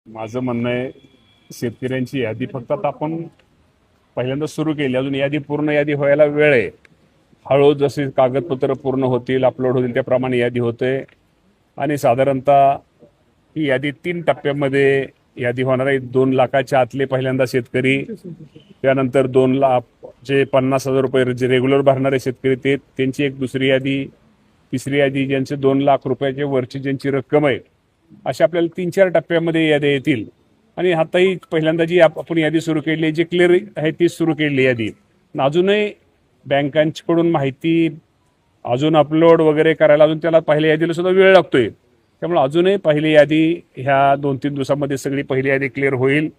माझं म्हणणं आहे, शेतकऱ्यांची यादी फक्त आता आपण पहिल्यांदा सुरू केली, अजून यादी पूर्ण यादी व्हायला वेळ आहे. हळूहळू जसे कागदपत्र पूर्ण होतील, अपलोड होतील, त्याप्रमाणे यादी होते. आणि साधारणतः ही यादी 3 टप्प्यामध्ये यादी होणार आहे. 2 लाखाच्या आतले पहिल्यांदा शेतकरी, त्यानंतर 2 लाख जे 50,000 रुपये जे रेग्युलर भरणारे शेतकरी ते, त्यांची एक दुसरी यादी, तिसरी यादी ज्यांचे 2 लाख रुपयाच्या वरची ज्यांची रक्कम आहे, अशा आपल्याला 3-4 टप्प्यामध्ये याद्या येतील. आणि आताही पहिल्यांदा जी आपण यादी सुरू केली, जी क्लिअर आहे ती सुरू केली यादी. अजूनही बँकांकडून माहिती अजून अपलोड वगैरे करायला अजून त्याला पहिल्या यादीला सुद्धा वेळ लागतोय. त्यामुळे अजूनही पहिली यादी ह्या 2-3 दिवसामध्ये सगळी पहिली यादी क्लिअर होईल.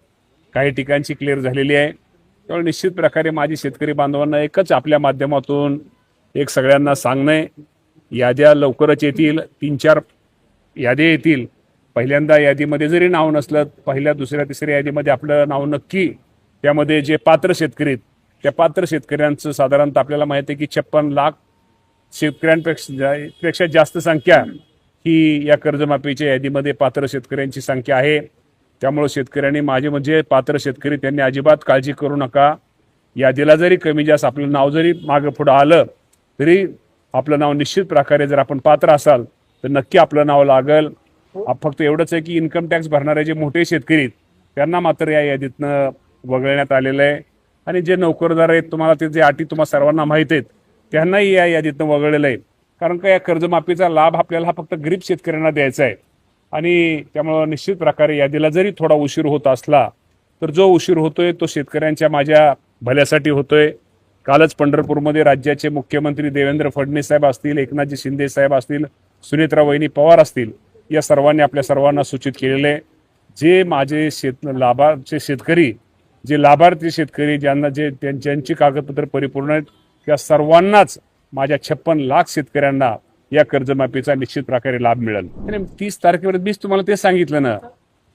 काही ठिकाणची क्लिअर झालेली आहे. त्यामुळे निश्चित प्रकारे माझी शेतकरी बांधवांना एकच आपल्या माध्यमातून एक सगळ्यांना सांगणे, याद्या लवकरच येतील. 3-4 याद्या येतील. पहिल्यांदा यादीमध्ये जरी नाव नसलं, पहिल्या दुसऱ्या तिसऱ्या यादीमध्ये आपलं नाव नक्की, त्यामध्ये जे पात्र शेतकरी आहेत त्या पात्र शेतकऱ्यांचं साधारणतः आपल्याला माहिती आहे की 56 लाख शेतकऱ्यांपेक्षा जास्त संख्या ही या कर्जमाफीच्या यादीमध्ये पात्र शेतकऱ्यांची संख्या आहे. त्यामुळे शेतकऱ्यांनी माझे म्हणजे पात्र शेतकरी त्यांनी अजिबात काळजी करू नका. यादीला जरी कमी जास्त आपलं नाव जरी मागं पुढं आलं तरी आपलं नाव निश्चित प्रकारे जर आपण पात्र असाल तर नक्की आपलं नाव लागल. फक्त एवढंच आहे की इन्कम टॅक्स भरणारे जे मोठे शेतकरी आहेत त्यांना मात्र या यादीतनं वगळण्यात आलेलं आहे. आणि जे नोकरदार आहेत, तुम्हाला ते जे अटी तुम्हाला सर्वांना माहीत आहेत, त्यांनाही या यादीतनं वगळलेलं आहे. कारण का या कर्जमाफीचा लाभ आपल्याला हा फक्त गरीब शेतकऱ्यांना द्यायचा आहे. आणि त्यामुळं निश्चित प्रकारे यादीला जरी थोडा उशीर होत असला तर जो उशीर होतोय तो शेतकऱ्यांच्या माझ्या भल्यासाठी होतोय. कालच पंढरपूरमध्ये राज्याचे मुख्यमंत्री देवेंद्र फडणवीस साहेब असतील, एकनाथजी शिंदे साहेब असतील, सुनेत्रा वहिनी पवार असतील, या सर्वांनी आपल्या सर्वांना सूचित केलेले जे माझे लाभार्थी शेतकरी, जे लाभार्थी शेतकरी ज्यांना ज्यांची कागदपत्र परिपूर्ण आहेत, त्या सर्वांनाच माझ्या 56 लाख शेतकऱ्यांना या कर्जमाफीचा निश्चित प्रकारे लाभ मिळेल. आणि 30 तारखेवर मीच तुम्हाला ते सांगितलं ना,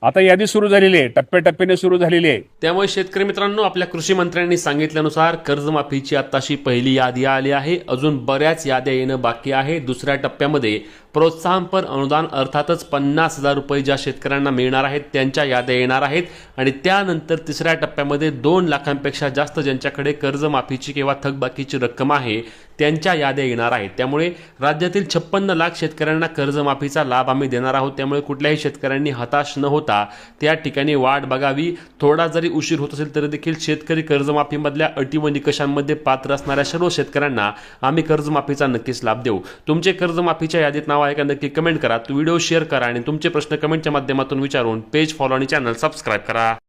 आता यादी सुरू झालेली आहे, टप्प्याटप्प्याने सुरू झालेली आहे. त्यामुळे शेतकरी मित्रांनो, आपल्या कृषी मंत्र्यांनी सांगितल्यानुसार कर्जमाफीची आताशी पहिली यादी आली आहे. अजून बऱ्याच याद्या येणं बाकी आहे. दुसऱ्या टप्प्यामध्ये प्रोत्साहनपर अनुदान अर्थातच 50,000 रुपये ज्या शेतकऱ्यांना मिळणार आहेत त्यांच्या याद्या येणार आहेत. आणि त्यानंतर तिसऱ्या टप्प्यामध्ये 2 लाखांपेक्षा जास्त ज्यांच्याकडे कर्जमाफीची किंवा थकबाकीची रक्कम आहे त्यांच्या याद्या येणार आहेत. त्यामुळे राज्यातील 56 लाख शेतकऱ्यांना कर्जमाफीचा लाभ आम्ही देणार आहोत. त्यामुळे कुठल्याही शेतकऱ्यांनी हताश न होता त्या ठिकाणी वाट बघावी. थोडा जरी उशीर होत असेल तरी देखील शेतकरी कर्जमाफीमधल्या अटी व निकषांमध्ये पात्र असणाऱ्या सर्व शेतकऱ्यांना आम्ही कर्जमाफीचा नक्कीच लाभ देऊ. तुमचे कर्जमाफीच्या यादीत नाव आहे का नक्की कमेंट करा. व्हिडिओ शेअर करा आणि तुमचे प्रश्न कमेंटच्या माध्यमातून विचारून पेज फॉलो आणि चॅनल सबस्क्राईब करा.